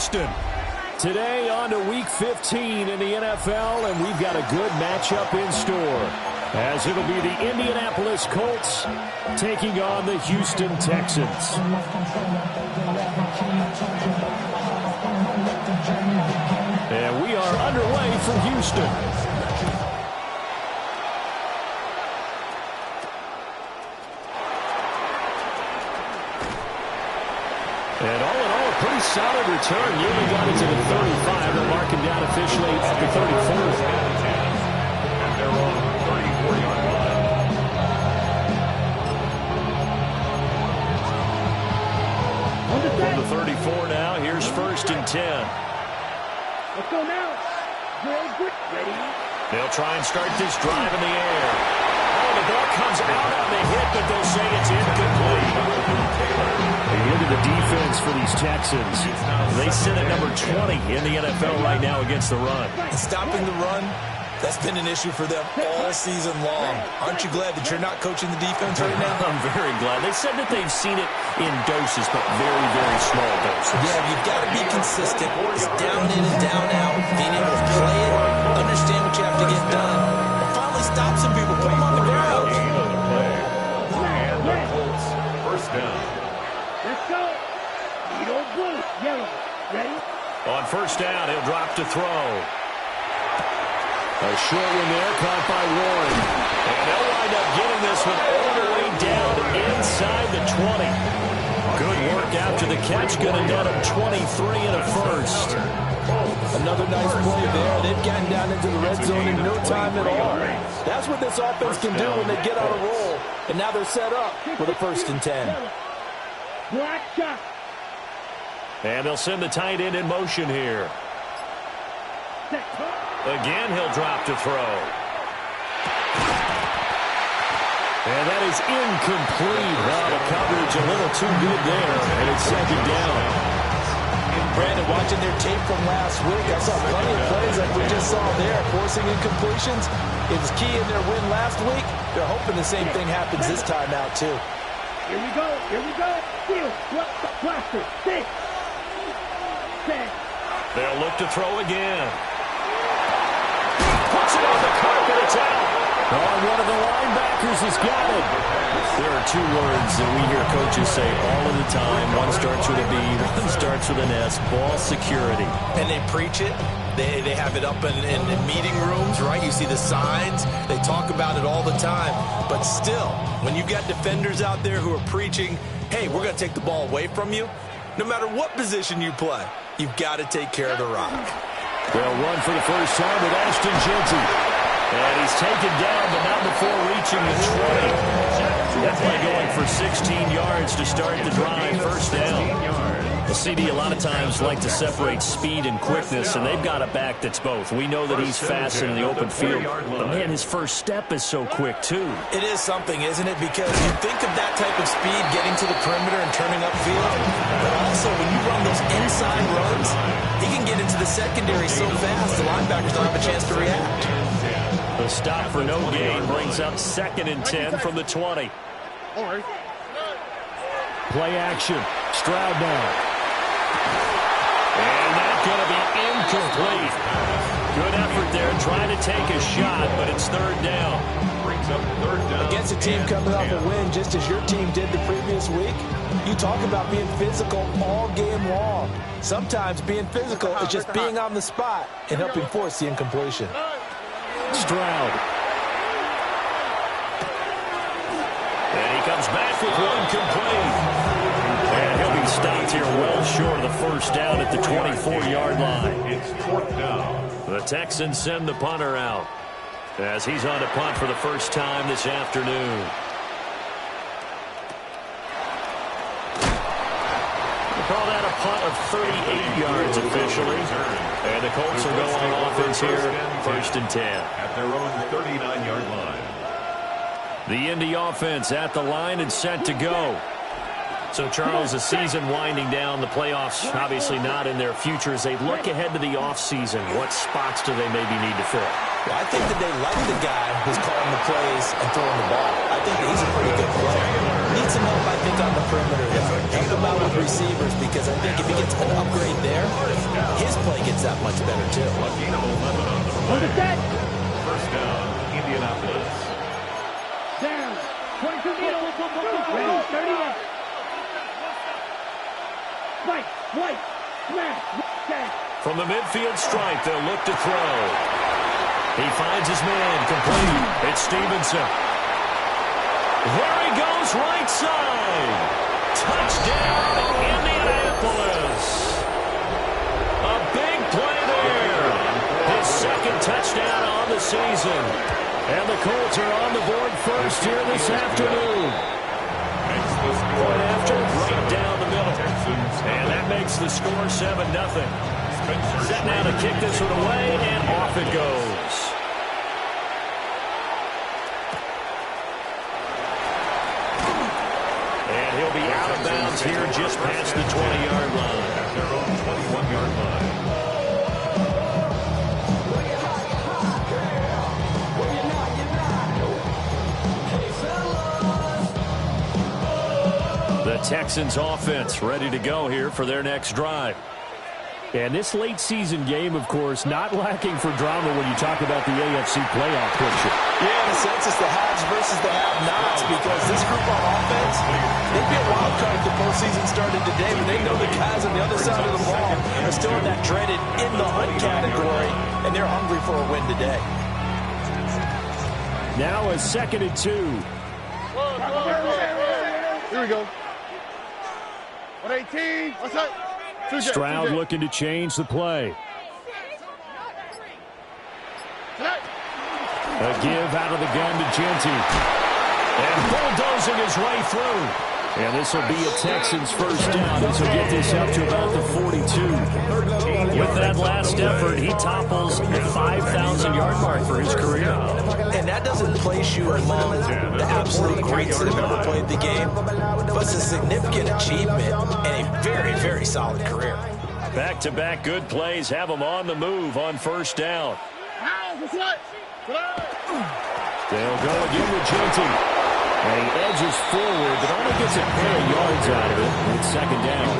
Houston. Today on to Week 15 in the NFL, and we've got a good matchup in store, as it'll be the Indianapolis Colts taking on the Houston Texans. And we are underway from Houston. And all in all, a pretty solid return. Nearly got into the 35. They're marking down officially at the 34. And they're on the 34-yard line. From the 34 now, here's 1st and 10. Let's go now. Ready? They'll try and start this drive in the air. Oh, the ball comes out on the hit, but they'll say it's incomplete. Look at the defense for these Texans. They sit at number 20 in the NFL right now against the run. Stopping the run, that's been an issue for them all season long. Aren't you glad that you're not coaching the defense right now? I'm very glad. They said that they've seen it in doses, but very, very small doses. Yeah, you've got to be consistent. It's down in and down out. Being able to play it, understand what you have to get done, and finally stop some people, put them on the ground. And the Colts, 1st down. Let's go. Yellow, blue, yellow. Ready? On 1st down, he'll drop to throw. A short one there, caught by Warren. And they'll wind up getting this one all the way down inside the 20. Good work after the catch. Going to net him 23 and a 1st. Another nice play there. They've gotten down into the red zone in no time at all. That's what this offense can do when they get on a roll. And now they're set up for the 1st and 10. Black shot. And they'll send the tight end in motion here. Again, he'll drop to throw. And that is incomplete. Well, the coverage a little too good there, and it's 2nd down. Brandon, watching their tape from last week, I saw plenty of plays like we just saw there, forcing incompletions. It was key in their win last week. They're hoping the same thing happens this time out, too. Here we go. Here we go. Steal. Blaster. 6. 10. They'll look to throw again. Puts it on the carpet. It's out. Oh, one of the linebackers has got it. There are 2 words that we hear coaches say all of the time. One starts with a B, one starts with an S. Ball security. And they preach it. They have it up in meeting rooms, right? You see the signs. They talk about it all the time. But still, when you've got defenders out there who are preaching, hey, we're going to take the ball away from you, no matter what position you play, you've got to take care of the rock. They'll run for the first time with Ashton Jeanty. And he's taken down, but not before reaching the 20. That play going for 16 yards to start the drive. 1st down. The CD a lot of times like to separate speed and quickness, and they've got a back that's both. We know that he's fast in the open field, but man, his first step is so quick too. It is something, isn't it? Because you think of that type of speed getting to the perimeter and turning upfield, but also when you run those inside runs, he can get into the secondary so fast the linebackers don't have a chance to react. The stop for no gain brings up 2nd and 10 from the 20. Play action. Stroud now. And that's going to be incomplete. Good effort there trying to take a shot, but it's 3rd down. Brings up 3rd down. Against a team coming off a win just as your team did the previous week, you talk about being physical all game long. Sometimes being physical is just being on the spot and helping force the incompletion. Stroud. And he comes back with one complete. And he'll be stopped here well short of the 1st down at the 24-yard line. It's 4th down. The Texans send the punter out as he's on to punt for the first time this afternoon. They call that a punt of 38 yards officially. And the Colts will go on offense here, 1st and 10. At their own 39-yard line. The Indy offense at the line and set to go. So, Charles, the season winding down, the playoffs obviously not in their future. As they look ahead to the offseason, what spots do they maybe need to fill? Well, I think that they like the guy who's calling the plays and throwing the ball. I think that he's a pretty good player. Needs some help, I think, on the perimeter. Help him out with receivers, because I think if he gets an upgrade there, defense that much better, too. A gain of 11 on the Hold it play. set. First down, Indianapolis. Down. 22 middle. Ready. 38. Right. White. Smash. Set. From the midfield stripe, they'll look to throw. He finds his man, complete. It's Stevenson. There he goes, right side. Touchdown, Indianapolis. A big play there. His second touchdown on the season. And the Colts are on the board first here this afternoon. Point after, right down the middle. And that makes the score 7-0. Set now to kick this one away, and off it goes. And he'll be out of bounds here just past the 20-yard line. At their own 21-yard line. The Texans offense ready to go here for their next drive. And this late season game, of course, not lacking for drama when you talk about the AFC playoff picture. Yeah, in a sense, it's the haves versus the have-nots, because this group on offense, they'd be a wild card if the postseason started today, but they know the guys on the other side of the ball are still in that dreaded in-the-hunt category, and they're hungry for a win today. Now a 2nd and 2. Here we go. 118. What's that? Stroud looking to change the play. A give out of the gun to Genty. And bulldozing his way through. And this will be a Texans first down as he'll get this up to about the 42. With that last effort, he topples the 5,000-yard mark for his career. And that doesn't place you among the absolute greats that have ever played the game, but it's a significant achievement and a very, very solid career. Back-to-back good plays have him on the move on first down. They'll go again with Genty. And he edges forward, but only gets a pair of yards out of it. It's 2nd down.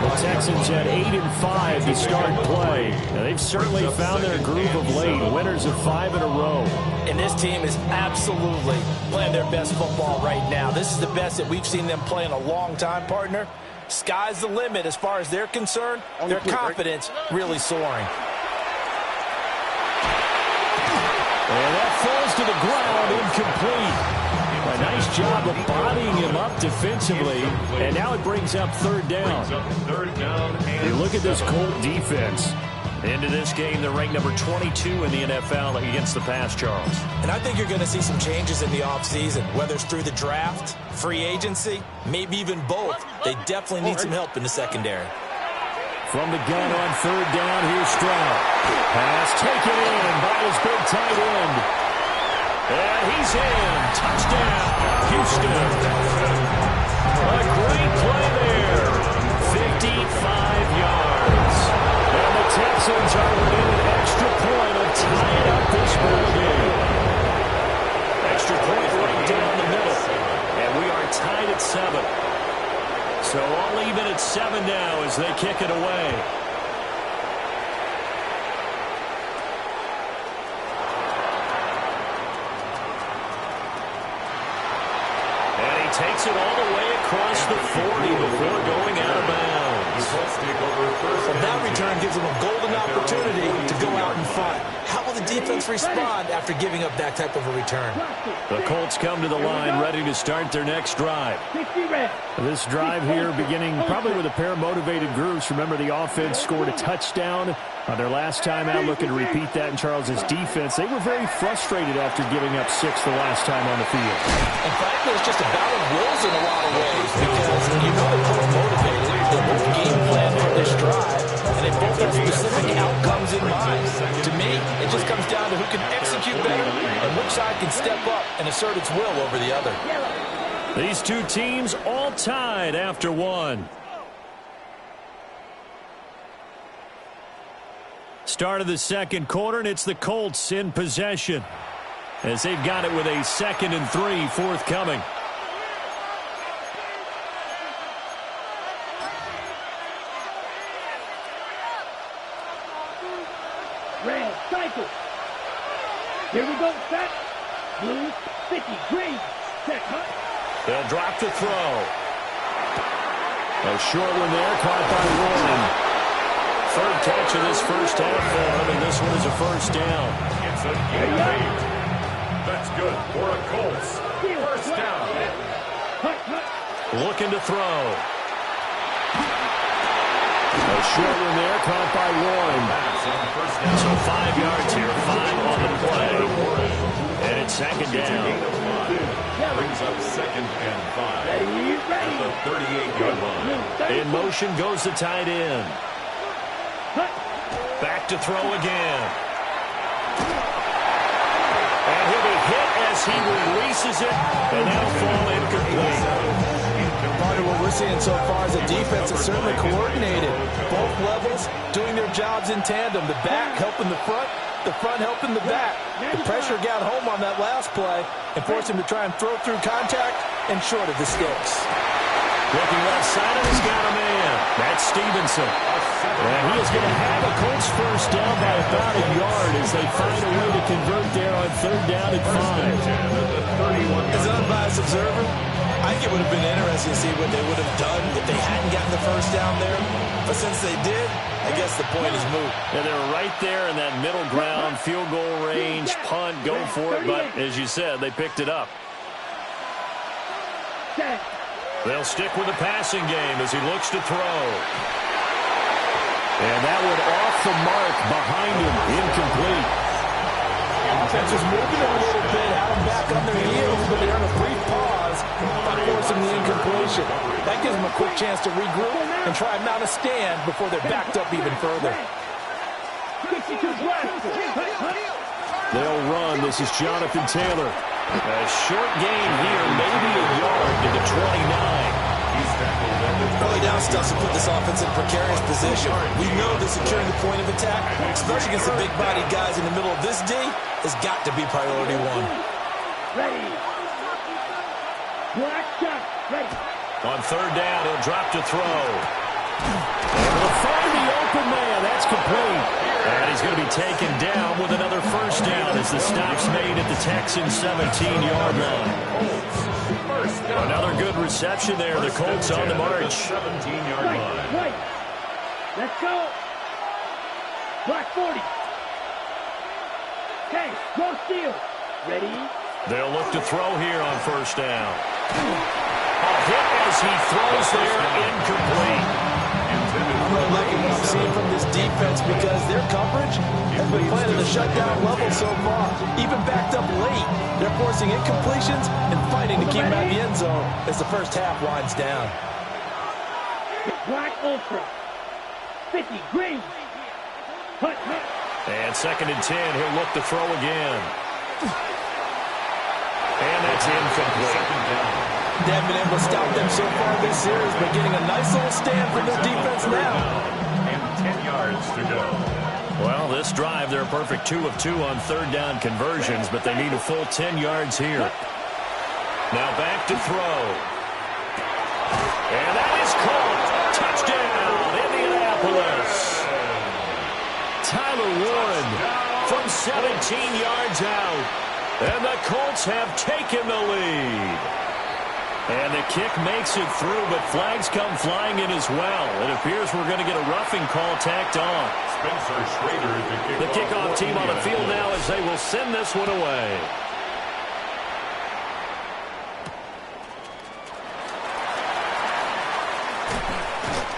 The Texans had 8 and 5 to start play. Now, they've certainly found their groove of late. Winners of 5 in a row. And this team is absolutely playing their best football right now. This is the best that we've seen them play in a long time, partner. Sky's the limit as far as they're concerned. Their confidence really soaring. And that falls to the ground, incomplete. A nice job of bodying him up defensively, and now it brings up 3rd down. You look at this Colt defense. Into this game, they're ranked number 22 in the NFL against the pass, Charles. And I think you're going to see some changes in the offseason, whether it's through the draft, free agency, maybe even both. They definitely need some help in the secondary. From the gun on 3rd down, here's Stroud. Pass taken in by his big tight end. And he's in. Touchdown, Houston. A great play there. 55 yards. And the Texans are within an extra point of tying up this ball game. Extra point right down the middle. And we are tied at 7. So all even at 7 now as they kick it away. And he takes it all the way across the 40 before going out of bounds. Well, that return gives them a golden opportunity to go out and fight. How will the defense respond after giving up that type of a return? The Colts come to the line ready to start their next drive. This drive here beginning probably with a pair of motivated groups. Remember, the offense scored a touchdown on their last time out. Looking to repeat that in Charles's defense. They were very frustrated after giving up 6 the last time on the field. And frankly, it's just a battle of wills in a lot of ways, because you know they're both motivated. They both game plan for this drive, and they both have specific outcomes in mind. To me, it just comes down to who can execute better and which side can step up and assert its will over the other. These two teams all tied after 1. Start of the 2nd quarter, and it's the Colts in possession as they've got it with a 2nd and 3 forthcoming. cycle. Here we go, set. Blue, 50, green, set, hut. They'll drop the throw. A short one there, caught by Warren. Third catch of this first half for him, and this one is a first down. It's a gain of 8. That's good for a Colts. First down. Hut, hut. Looking to throw. A short one there, caught by Warren. So 5 yards here, 5 on the play. And it's second down. Brings up second and 5. At the 38-yard line. In motion goes the tight end. Back to throw again. And he'll be hit as he releases it, and that'll fall incomplete. Part of what we're seeing so far is the defense is certainly coordinated. Both levels doing their jobs in tandem. The back helping the front helping the back. The pressure got home on that last play and forced him to try and throw through contact and short of the sticks. Looking left side, and he's got a man. That's Stevenson. And he is going to have a Colts first down by about a yard as they find a way to convert there on third down and 5. As an unbiased observer, I think it would have been interesting to see what they would have done if they hadn't gotten the first down there. But since they did, I guess the point is moot. And they're right there in that middle ground, field goal range, punt, go for it. But as you said, they picked it up. They'll stick with the passing game as he looks to throw. And that one off the mark behind him, incomplete. Offense was moving it a little bit, had them back on their heels, but they're on a brief pause by forcing the incompletion. That gives them a quick chance to regroup and try and mount a stand before they're backed up even further. They'll run. This is Jonathan Taylor. A short gain here, maybe a yard to the 29. Early down stuff to put this offense in a precarious position. We know that securing the point of attack, especially against the big-bodied guys in the middle of this D, has got to be priority one. Ready. Black shot. Ready. On third down, he'll drop to throw. Able to find the open man. That's complete. And he's going to be taken down with another first down as the stop's made at the Texans' 17-yard line. Another good reception there. The Colts on the march. 17-yard line. Right. Let's go. Black 40. Okay, go steal. Ready? They'll look to throw here on first down. A hit as he throws there, incomplete. I'm really liking what I'm seeing from this defense because their coverage has been playing at a shutdown level so far. Even backed up late, they're forcing incompletions and fighting to keep them out of the end zone as the first half winds down. Black ultra. 50 green. Hut, hut. And second and 10, he'll look to throw again. And that's incomplete. They haven't been able to stop them so far this series, but getting a nice little stand from their defense now. And 10 yards to go. Well, this drive, they're a perfect 2 of 2 on third down conversions, but they need a full 10 yards here. Now back to throw. And that is caught. Touchdown, Indianapolis. Tyler Warren from 17 yards out. And the Colts have taken the lead. And the kick makes it through, but flags come flying in as well. It appears we're going to get a roughing call tacked on. Spencer Schrader, the kickoff team on the field now as they will send this one away.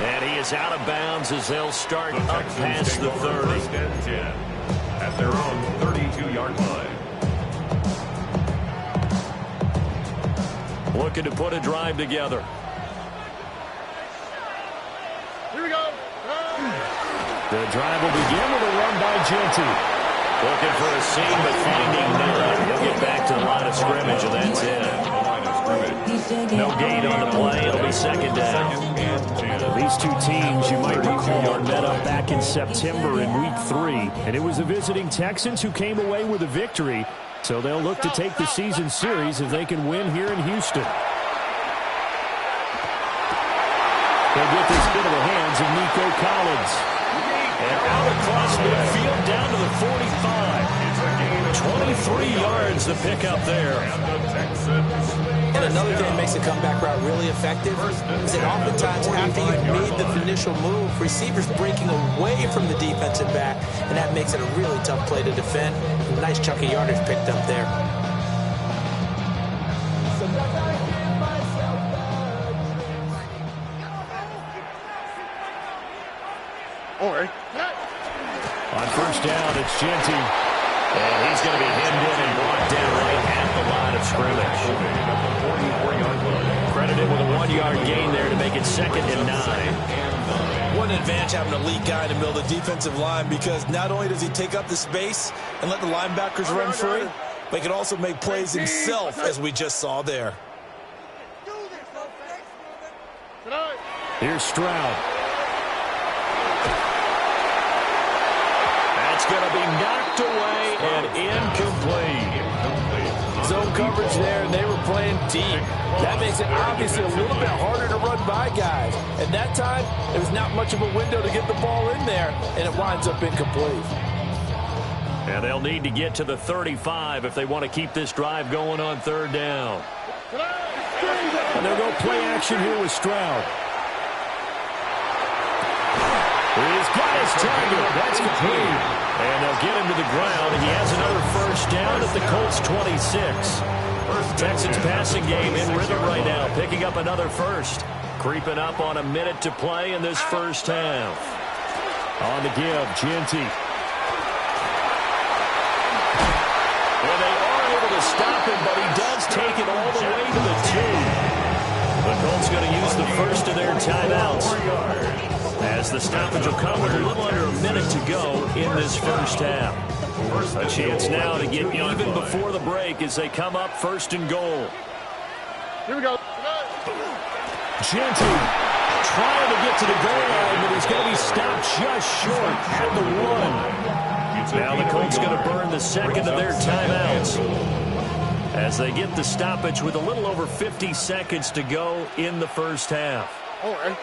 And he is out of bounds as they'll start up past the 30. First and 10 at their own 32-yard line. Looking to put a drive together. Here we go. The drive will begin with a run by Genty. Looking for a seam, but finding none. He'll get back to the line of scrimmage, and that's it. No gain on the play. It'll be second down. These two teams, you might recall, met up back in September in Week 3, and it was the visiting Texans who came away with a victory. So they'll look to take the season series if they can win here in Houston. They'll get this into the hands of Nico Collins. And out across midfield down to the 45. 23 yards to pick up there. And another thing that makes the comeback route really effective is that oftentimes after you've made the initial move, receivers breaking away from the defensive back, and that makes it a really tough play to defend. A nice chunk of yardage picked up there. On first down, it's Genty. And he's going to be hemmed in and brought down right at the line of scrimmage. Credited with a 1-yard gain there to make it 2nd and 9. What an advantage having an elite guy in the middle of the defensive line, because not only does he take up the space and let the linebackers run free, but he can also make plays himself, as we just saw there. Here's Stroud. That's going to be knocked away and incomplete. Zone coverage there, and they were playing deep. That makes it obviously a little bit harder to run by guys. And that time, there was not much of a window to get the ball in there, and it winds up incomplete. And they'll need to get to the 35 if they want to keep this drive going on 3rd down. And they'll go play action here with Stroud. He's got his target. That's complete. And they'll get him to the ground. And he has another first down at the Colts 26. Texans passing game in rhythm right now, picking up another first. Creeping up on a minute to play in this first half. On the give, Genty. Well, they are able to stop him, but he does take it all the way to the 2. The Colts going to use the first of their timeouts, as the stoppage will come with a little under a minute to go in this first half. A chance now to get even before the break as they come up 1st and goal. Here we go. Genty trying to get to the goal line, but he's going to be stopped just short at the 1. Now the Colts going to burn the 2nd of their timeouts as they get the stoppage with a little over 50 seconds to go in the first half. All right.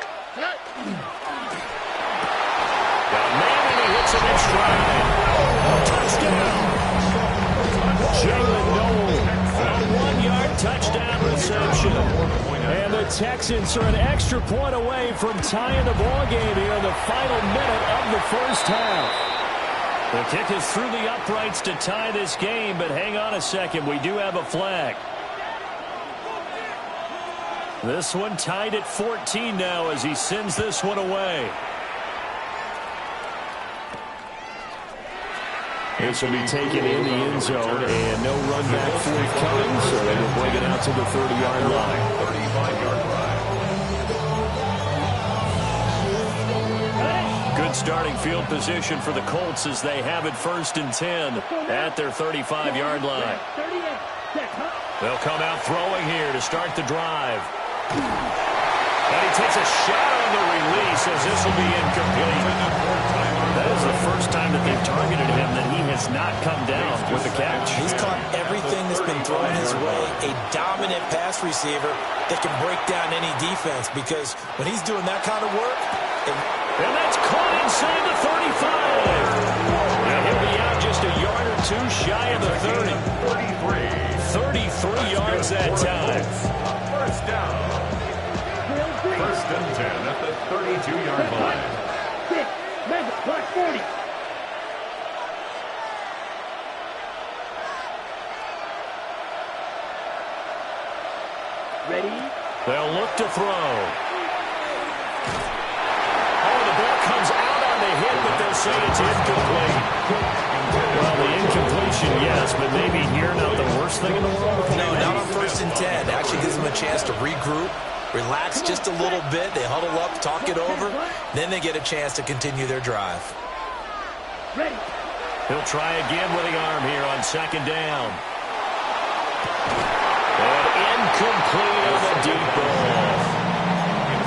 Man, he hits him in stride. Touchdown. Jalen Noel, a 1-yard touchdown reception. And the Texans are an extra point away from tying the ball game here in the final minute of the first half. The kick is through the uprights to tie this game, but hang on a second. We do have a flag. This one tied at 14 now as he sends this one away. This will be taken in the end zone, and no run back forthcoming, so they will bring it out to the 30-yard line. 35-yard line. Good starting field position for the Colts as they have it 1st and 10 at their 35-yard line. They'll come out throwing here to start the drive. And he takes a shot on the release as this will be incomplete. That is the first time that they've targeted him that he has not come down with the catch. He's caught everything that's been thrown his way. A dominant pass receiver that can break down any defense, because when he's doing that kind of work... And that's caught inside the 35. And he'll be out just a yard or two shy of the 30. 33 yards that time. First down. 1st and 10 at the 32-yard line. 6, Mega, block 40. Ready? They'll look to throw. Oh, the ball comes out on the hit, but they'll say it's incomplete. Well, the incompletion, yes, but maybe here not the worst thing in the world. No, not on 1st and 10. Actually gives them a chance to regroup, relax just a little bit. They huddle up, talk it over. Then they get a chance to continue their drive. Ready? He'll try again with the arm here on 2nd down. And incomplete on the deep ball.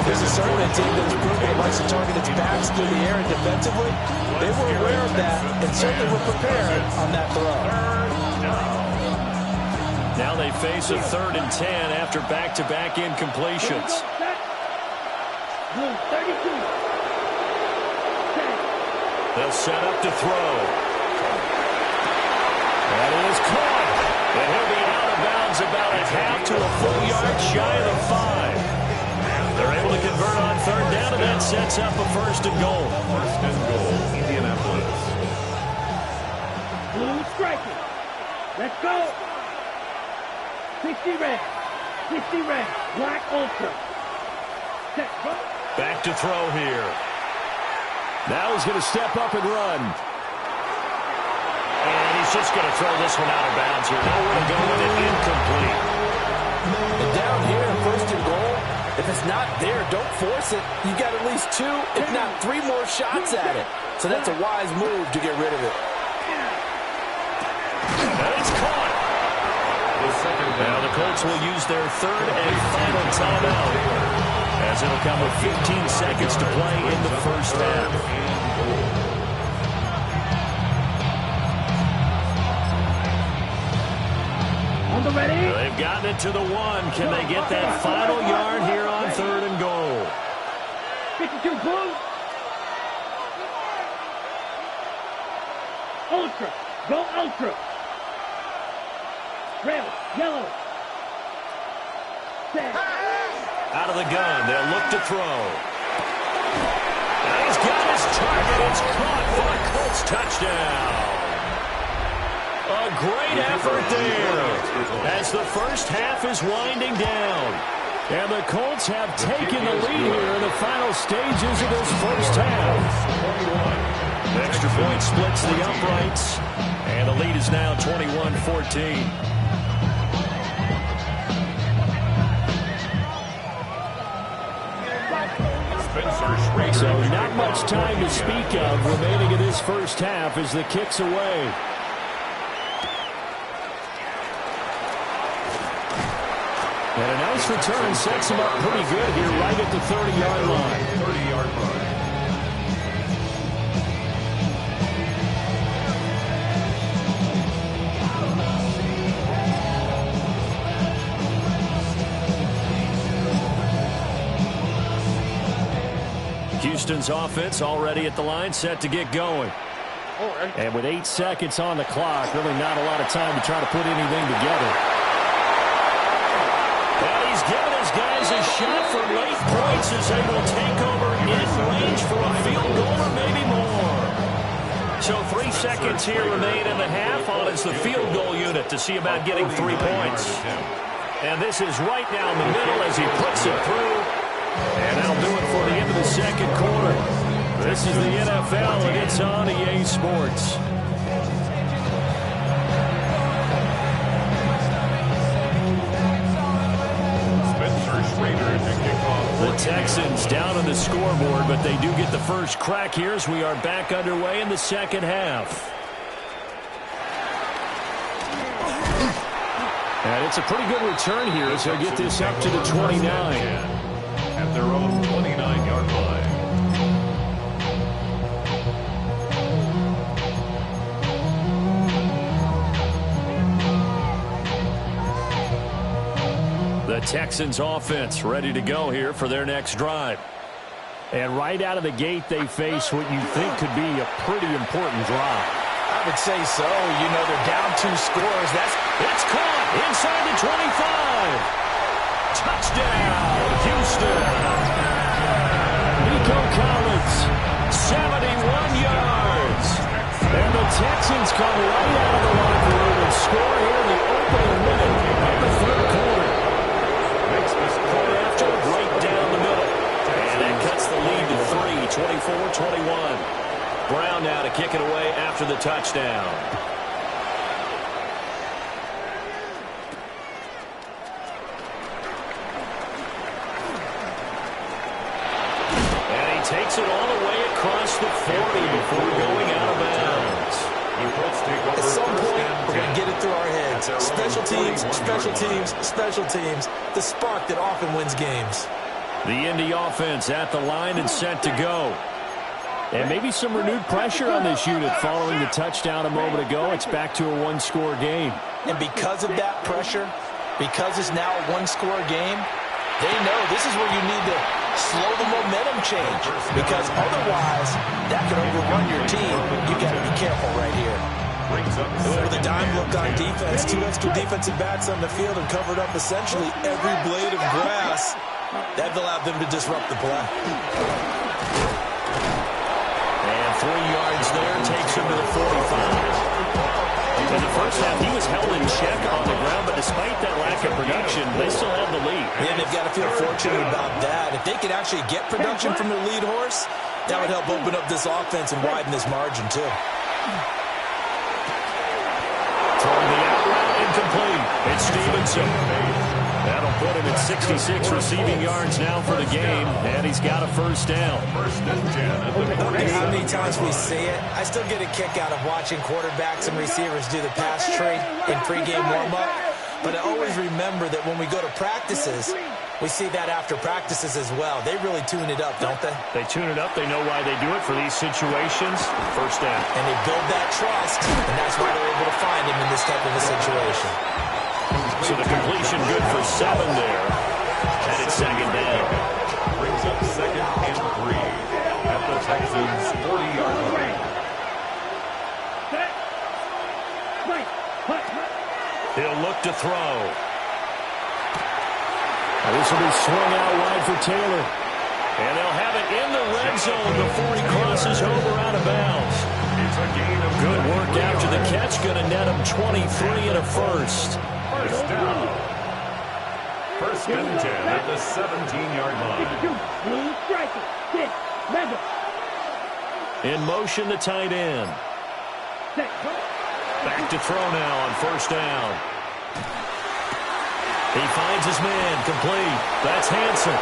This is certainly a team that's proven it likes to target its backs through the air and defensively. They were aware of that and certainly were prepared on that throw. Now they face a 3rd and 10 after back-to-back incompletions. Blue 32. They'll set up to throw. That is caught. And he'll be out of bounds about a half to a full yard shy of the 5. They're able to convert on third down, and that sets up a first and goal. First and goal, Indianapolis. Blue striking. Let's go. 60 red. 60 red. Black ultra. Set, go. Back to throw here. Now he's going to step up and run. And he's just going to throw this one out of bounds here. Nowhere to go with it. Incomplete. And down here, first and goal, if it's not there, don't force it. You got at least 2, if not 3 more shots at it. So that's a wise move to get rid of it. And it's caught. Now the Colts will use their third and final timeout, as it'll come with 15 seconds to play in the first half. On the ready. They've gotten it to the 1. Can they get that final yard here on third and goal? 52 blue. Ultra. Go ultra. Red. Yellow. Set. Out of the gun. They'll look to throw. And he's got his target. It's caught for a Colts touchdown. A great effort there as the first half is winding down. And the Colts have taken the lead here in the final stages of this first half. The extra point splits the uprights, and the lead is now 21-14. So not much time to speak of remaining in this first half as the kick's away. And a nice return sets him up pretty good here right at the 30-yard line. 30-yard line. Houston's offense already at the line, set to get going. And with 8 seconds on the clock, really not a lot of time to try to put anything together. And he's given his guys a shot for late points as they will take over in range for a field goal or maybe more. So 3 seconds here remain in the half on as the field goal unit to see about getting 3 points. And this is right down the middle as he puts it through. And that'll do it for the end of the second quarter. This is the NFL, and it's on EA Sports. The Texans down on the scoreboard, but they do get the first crack here as we are back underway in the second half. And it's a pretty good return here as they'll get this up to the 29. At their own 29-yard line. The Texans offense ready to go here for their next drive. And right out of the gate, they face what you think could be a pretty important drive. I would say so. You know, they're down 2 scores. It's caught inside the 25. Touchdown, Houston. Nico Collins, 71 yards. And the Texans come right out of the locker room and score here in the opening minute of the third quarter. Makes this quarter after right down the middle. And that cuts the lead to 3, 24-21. Brown now to kick it away after the touchdown. Takes it all the way across the 40 before going out of bounds. At some point, we're going to get it through our heads. Special teams, special teams, special teams. The spark that often wins games. The Indy offense at the line and set to go. And maybe some renewed pressure on this unit following the touchdown a moment ago. It's back to a 1-score game. And because of that pressure, because it's now a 1-score game, they know this is where you need to slow the momentum change, because otherwise that could overrun your team. You got to be careful right here. With a dime look on defense, 2 extra defensive backs on the field and covered up essentially every blade of grass. That allowed them to disrupt the play. And 3 yards there takes him to the 45. In the first half, he was held in check on the ground, but despite that lack of production, they still have the lead. Yeah, they've got to feel fortunate about that. If they could actually get production from their lead horse, that would help open up this offense and widen this margin, too. Throwing the out route incomplete. It's Stevenson. That'll put him at 66 receiving yards now for the game, and he's got a first down. And how many times we see it, I still get a kick out of watching quarterbacks and receivers do the pass tree in pregame warm-up. But I always remember that when we go to practices, we see that after practices as well. They really tune it up, don't they? They tune it up. They know why they do it for these situations. First down. And they build that trust, and that's why they're able to find him in this type of a situation. So the completion good for 7 there. And it's second down. Brings up 2nd and 3 at the Texans' 40-yard line. He'll look to throw. This will be swung out wide for Taylor. And they'll have it in the red zone before he crosses over out of bounds. It's a gain of Good work after the catch. Going to net him 23 and a first. First down. 1st and 10 at the 17-yard line. In motion, the tight end. Back to throw now on first down. He finds his man, complete. That's Hansen.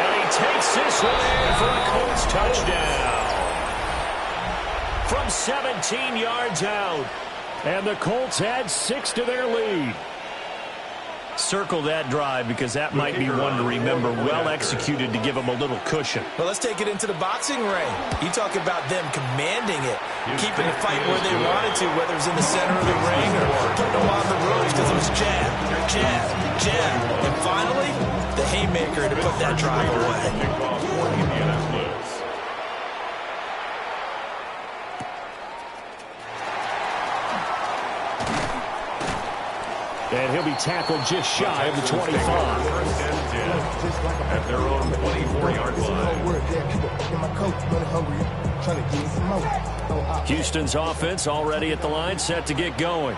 And he takes this one in for a Colts touchdown. From 17 yards out. And the Colts add 6 to their lead. Circle that drive because that might be one to remember. Well executed to give them a little cushion. Well, let's take it into the boxing ring. You talk about them commanding it, keeping the fight where they wanted to, whether it was in the center of the ring or putting them on the ropes, because it was jab, jab, jab. And finally, the haymaker to put that drive away. And he'll be tackled just shy of the 25. At their own 24-yard line. Houston's offense already at the line, set to get going.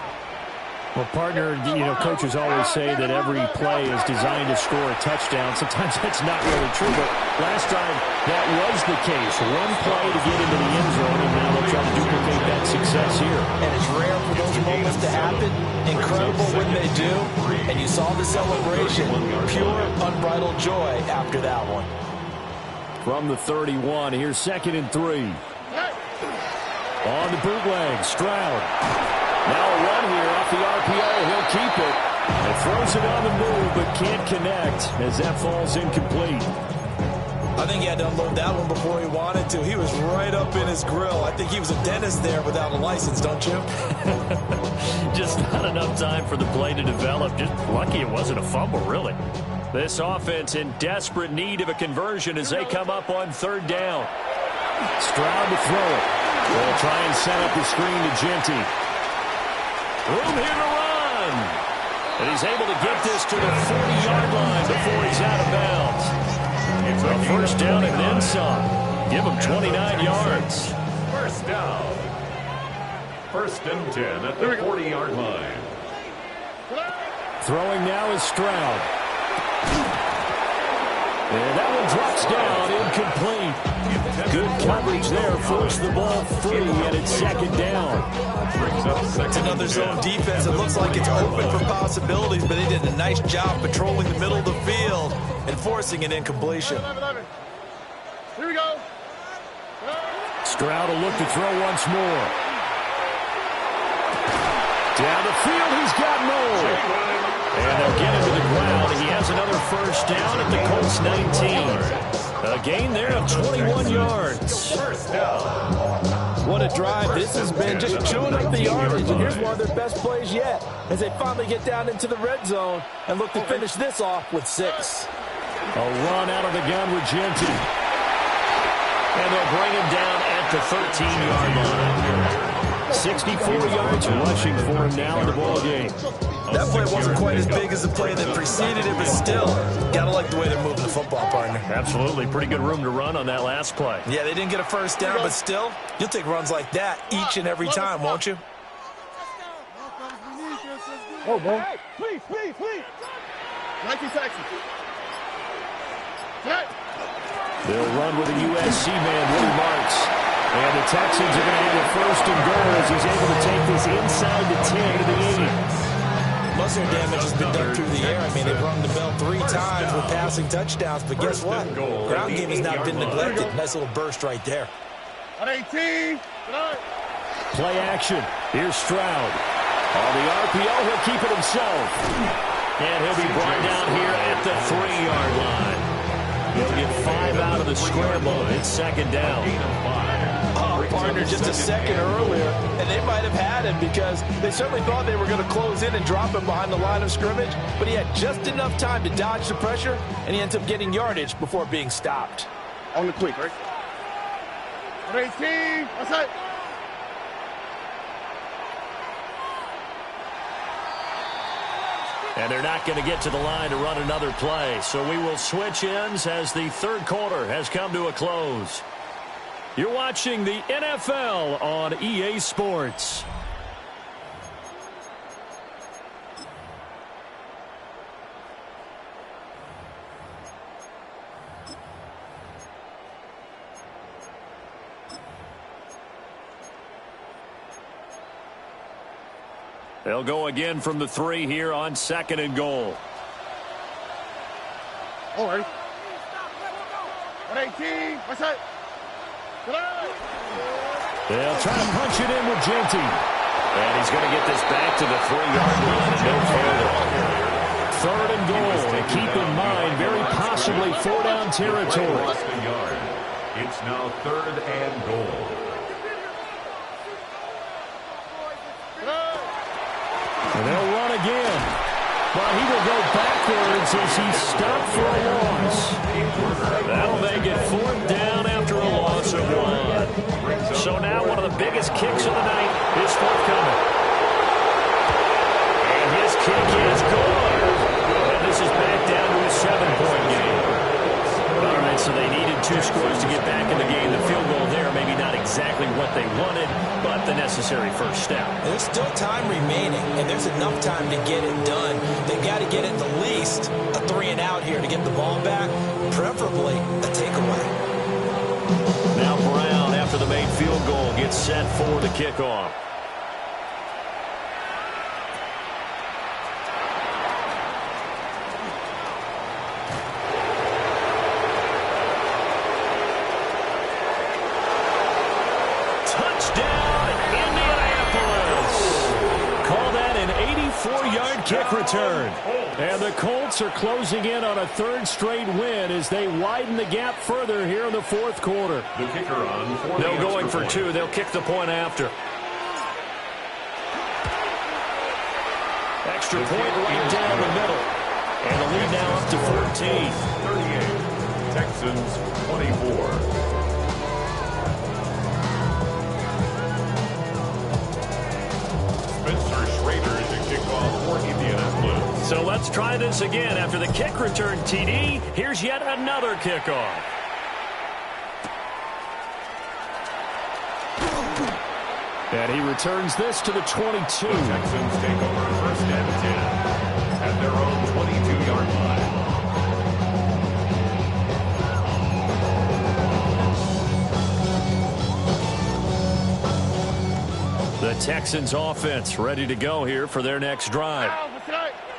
Well, partner, coaches always say that every play is designed to score a touchdown. Sometimes that's not really true, but last time that was the case. One play to get into the end zone, and now they'll try to duplicate that success here. And it's rare for those moments to happen. Incredible when they do. And you saw the celebration. Pure, unbridled joy after that one. From the 31, here's 2nd and 3. On the bootleg, Stroud. Now a run here off the RPO. He'll keep it. And throws it on the move, but can't connect as that falls incomplete. I think he had to unload that one before he wanted to. He was right up in his grill. I think he was a dentist there without a license, don't you? Just not enough time for the play to develop. Just lucky it wasn't a fumble, really. This offense in desperate need of a conversion as they come up on 3rd down. Stroud to throw it. They'll try and set up the screen to Genty. Room here to run. And he's able to get this to the 40-yard line before he's out of bounds. A first down and then some. Give him 29 yards. First down. 1st and 10 at the 40-yard line. Throwing now is Stroud. And that one drops down, incomplete. Good coverage there, forced the ball free, and it's 2nd down. It's another zone defense. It looks like it's open for possibilities, but they did a nice job patrolling the middle of the field and forcing an incompletion. Here we go. Stroud will look to throw once more. Down the field, he's got Moore. And they'll get him to the ground. He has another first down at the Colts 19. A gain there of 21 yards. First down. What a drive this has been, just chewing up the yardage. And here's one of their best plays yet as they finally get down into the red zone and look to finish this off with 6. A run out of the gun with Genti. And they'll bring him down at the 13-yard line. 64 yards rushing for him now in the ball game. That play wasn't quite as big as the play that preceded it, but still, gotta like the way they're moving the football, partner. Absolutely. Pretty good room to run on that last play. Yeah, they didn't get a first down, but still, you'll take runs like that each and every time, won't you? Oh, boy. Hey, please. 19 Texans. They'll run with a USC man, Willie Marks. And the Texans are going to have a first and goal as he's able to take this inside the 10 to the 8. Most of their damage has been done through the air. I mean, they've rung the bell 3 times with passing touchdowns, but guess what? Ground game has not been neglected. Nice little burst right there. 18. Play action. Here's Stroud. On the RPO, he'll keep it himself. And he'll be brought down here at the 3-yard line. He'll get 5 out of the scramble. It's second down. Partner just a second earlier, and they might have had him because they certainly thought they were going to close in and drop him behind the line of scrimmage, but he had just enough time to dodge the pressure, and he ends up getting yardage before being stopped. On the quick, right? 18. What's that? And they're not going to get to the line to run another play. So we will switch ends as the third quarter has come to a close. You're watching the NFL on EA Sports. They'll go again from the 3 here on second and goal. All right. 18. What's that? They'll try to punch it in with Genti. And he's going to get this back to the 3-yard line and no further. Third and goal. And keep in mind, very possibly 4-down territory. It's now 3rd and goal. And they'll run again. But he will go backwards as he's stopped for a loss. That'll make it 4th down after a loss of 1. So now one of the biggest kicks of the night is forthcoming. And his kick is good. And this is back down to a 7-point game. All right, so they needed 2 scores to get back in the game. The field goal there, maybe not exactly what they wanted, but the necessary first step. There's still time remaining, and there's enough time to get it done. They've got to get at the least a 3-and-out here to get the ball back, preferably a takeaway. Now Brown, after the made field goal, gets set for the kickoff. Kick return. And the Colts are closing in on a 3rd straight win as they widen the gap further here in the 4th quarter. The kicker on. No going for 2. They'll kick the point after. Extra point right down the middle. And the lead now up to 14. 38. Texans 24. So let's try this again. After the kick return, TD, here's yet another kickoff. And he returns this to the 22. The Texans take over 1st and 10 at their own 22-yard line. The Texans offense ready to go here for their next drive.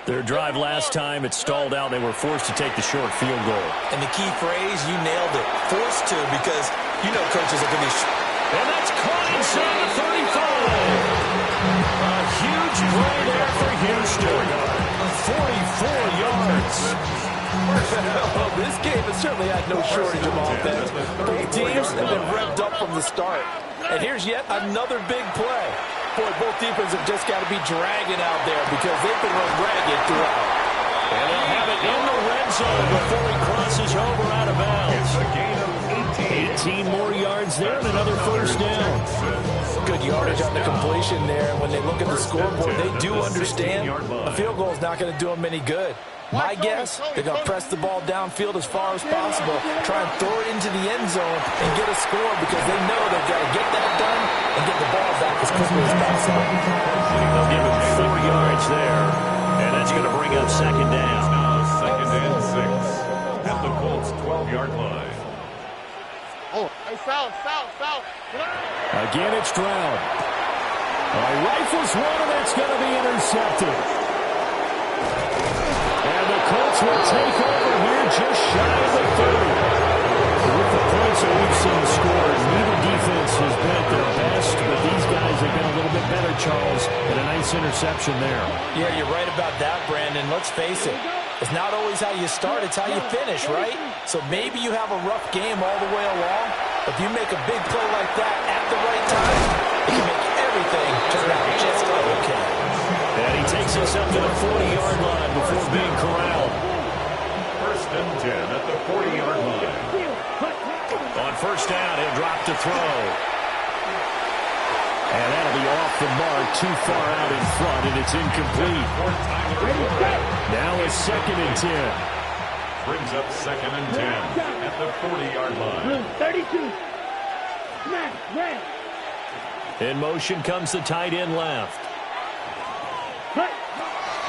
Their drive last time, it stalled out. They were forced to take the short field goal. And the key phrase, you nailed it. Forced to, because you know coaches are going to be... And that's caught inside the 35. A huge play there for Houston. 44 yards. Well, this game has certainly had no shortage of offense. Both teams have been revved up from the start. And here's yet another big play. Boy, both defenses have just got to be dragging out there because they've been run ragged throughout. And they'll have it in the red zone before he crosses over out of bounds. It's a gain of 18 more yards there and another first down. Good yardage on the completion there. And when they look at the scoreboard, they do understand a field goal is not going to do them any good. My guess, they're going to press the ball downfield as far as possible, try and throw it into the end zone and get a score because they know they've got to get that done and get the ball back as quickly as possible. They'll give him 4 yards there, and that's going to bring up second down. second and 6 at the Colts' 12-yard line. Again, it's Stroud. Rifles one, and that's going to be intercepted. And the Colts will take over here just shy of the 30. With the points that we've seen scored, neither defense has been at their best, but these guys have been a little bit better, Charles, and a nice interception there. Yeah, you're right about that, Brandon. Let's face it. It's not always how you start, it's how you finish, right? So maybe you have a rough game all the way along, but if you make a big play like that at the right time, it can make everything turn out just okay. And he takes us up to the 40-yard line before being corralled. First and 10 at the 40-yard line. On first down, he'll drop to throw. And that'll be off the mark, too far out in front, and it's incomplete. Now it's second and 10. Brings up second and 10 at the 40-yard line. 32. Smash, red. In motion comes the tight end left.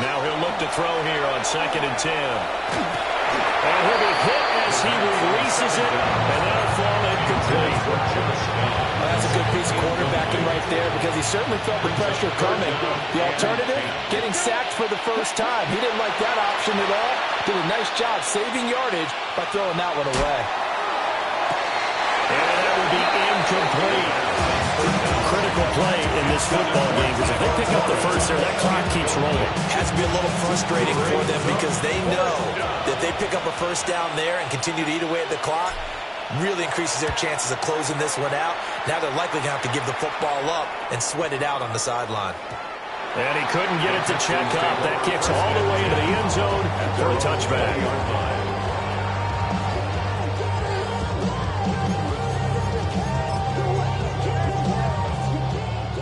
Now he'll look to throw here on second and 10. And he'll be hit as he releases it, and that'll fall incomplete. Well, that's a good piece of quarterbacking right there because he certainly felt the pressure coming. The alternative, getting sacked for the first time. He didn't like that option at all. Did a nice job saving yardage by throwing that one away. And that would be incomplete. Critical play in this football game because if they pick up the first there, that clock keeps rolling. Has to be a little frustrating for them because they know that they pick up a first down there and continue to eat away at the clock, really increases their chances of closing this one out. Now they're likely going to have to give the football up and sweat it out on the sideline. And he couldn't get it to check up. That kicks all the way into the end zone for a touchback.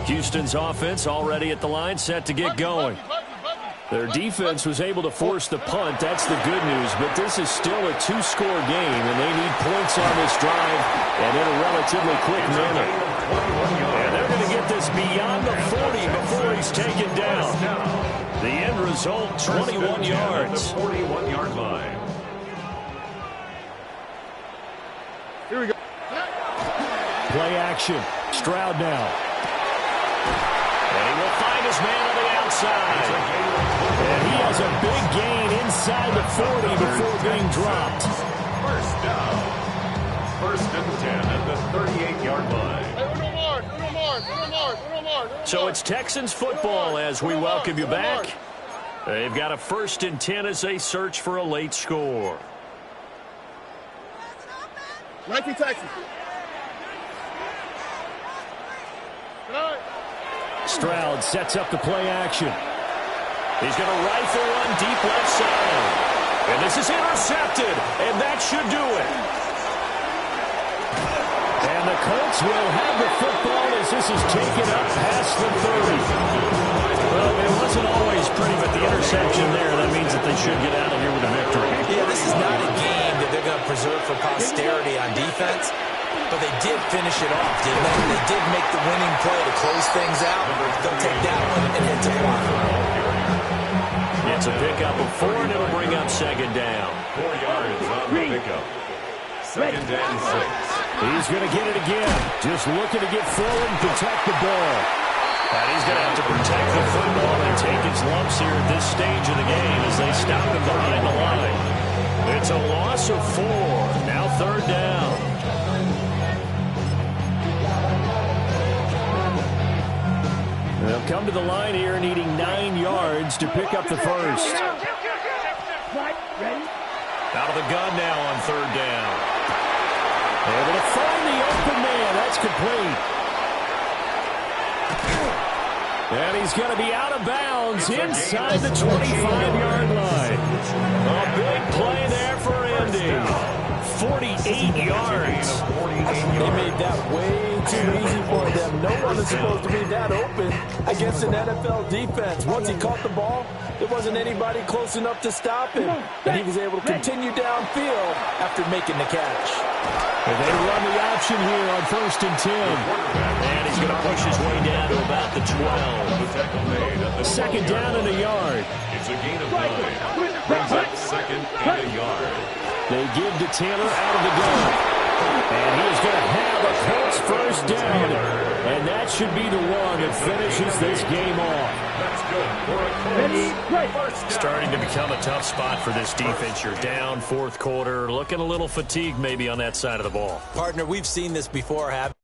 Houston's offense already at the line, set to get going. Their defense was able to force the punt. That's the good news. But this is still a two-score game, and they need points on this drive and in a relatively quick manner. And they're going to get this beyond the 40 before he's taken down. The end result, 21 yards. 41-yard line. Here we go. Play action. Stroud now. And he will find his man on the outside. And he has a big gain inside the 40 before being dropped. First down. First and 10 at the 38-yard line. So it's Texans football as we welcome you back. They've got a first and 10 as they search for a late score. 19 Texans. Stroud sets up the play action. He's going to rifle one deep left side. And this is intercepted, and that should do it. And the Colts will have the football as this is taken up past the 30. Well, it wasn't always pretty, but the interception there, that means that they should get out of here with a victory. Yeah, this is not a game that they're going to preserve for posterity on defense, but they did finish it off, didn't they? They did make the winning play to close things out. They'll take that one and head to the locker room. It's a pickup of 4, and it'll bring up second down. 4 yards on the pickup. Second and 6. He's going to get it again. Just looking to get forward and protect the ball. And he's going to have to protect the football and take his lumps here at this stage of the game as they stop him behind the line. It's a loss of 4. Now third down. They'll come to the line here needing 9 yards to pick up the first. Out of the gun now on third down. Able to find the open man. That's complete. And he's going to be out of bounds inside the 25-yard line. A big play there for Indy. 48 yards. They made that way too easy for them. No one is supposed to be that open against an NFL defense. Once he caught the ball, there wasn't anybody close enough to stop him. And he was able to continue downfield after making the catch. And they run the option here on 1st and 10. And he's going to push his way down to about the 12. Second down and a yard. It's a gain of 9. Brings up second and a yard. They give to Taylor out of the gun. And he is going to have a Colts first down. And that should be the one that finishes this game off. That's good for a Colts. Starting to become a tough spot for this defense. You're down fourth quarter. Looking a little fatigued maybe on that side of the ball. Partner, we've seen this before, haven't we?